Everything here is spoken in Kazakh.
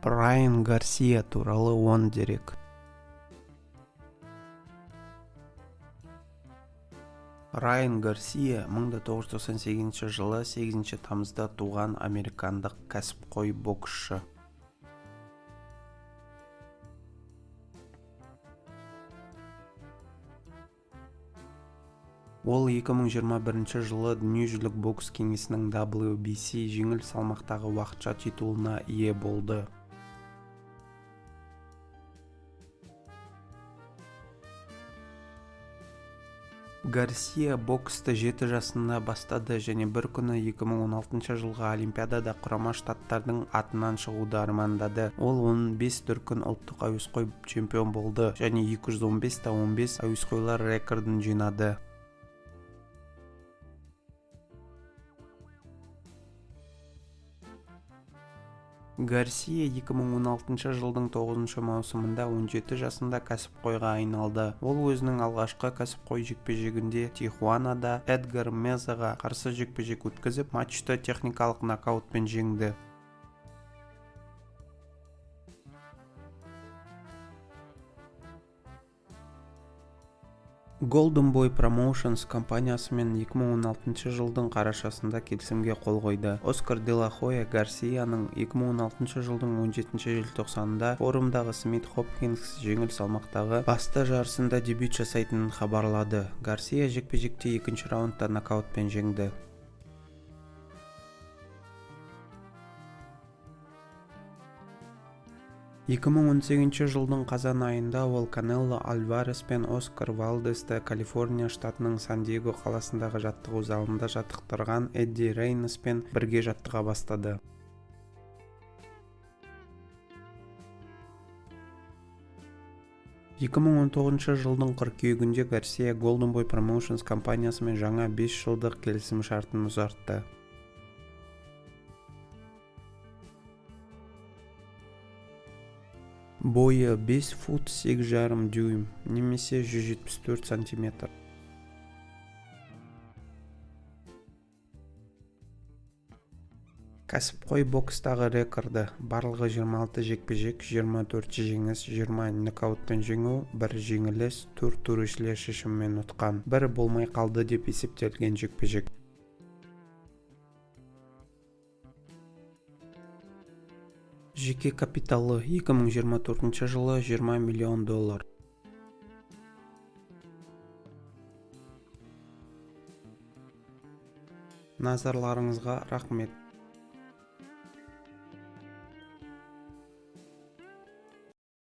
Брайан Гарсия туралы 10 дерек. Райан Гарсия 1998 жылы 8 тамызда туған американдық кәсіпқой боксшы. Ол 2021 жылы дүниежүзілік бокс кеңесінің WBC жеңіл салмақтағы уақытша титулына ие болды. Гарсия боксты 7 жасында бастады және бір күні 2016 жылғы Олимпиадада құрама штаттардың атынан шығуды армандады. Ол 15 дүркін ұлттық әуесқой чемпион болды және 215-15 әуесқойлар рекордын жинады. Гарсия 2016 жылдың 9 маусымында 17 жасында кәсіпқойға айналды. Ол өзінің алғашқы кәсіпқой жекпе-жегінде Тихуанада Эдгар Мезаға қарсы жекпе-жек өткізіп, матчты техникалық нокаутпен жеңді. Golden Boy Promotions компаниясымен 2016 жылдың қарашасында келісімге қол қойды. Оскар де ла Хойя Гарсияның 2016 жылдың 17 желтоқсанында форумдағы Смит Хопкинс жеңіл салмақтағы басты жарысында дебют жасайтынын хабарлады. Гарсия жекпе-жекте екінші раундта нокаутпен жеңді. Екі мың 18 жылдың қазан айында ол Канело Альварес пен Оскар Валдесті Калифорния штатының Сан-Диего қаласындағы жаттығу залында жаттықтырған Эдди Рейноспен бірге жаттыға бастады. Екі мың 19 жылдың қыркүйегінде Гарсия Golden Boy Promotions компаниясымен жаңа 5 жылдық келісім шартын ұзартты. Бойы 5 фут 8,5 дюйм, немесе 174 сантиметр. Кәсіпқой бокстағы рекорды: барлығы 26 жекпе-жек, 24 жеңіс, 20 нокаутпен жеңу, 1 жеңіліс, 4 төрешілер шешімімен ұтқан, 1 болмай қалды деп есептелген жекпе-жек. Жеке капиталы 2024 жылы $20 миллион. Назарларыңызға рахмет.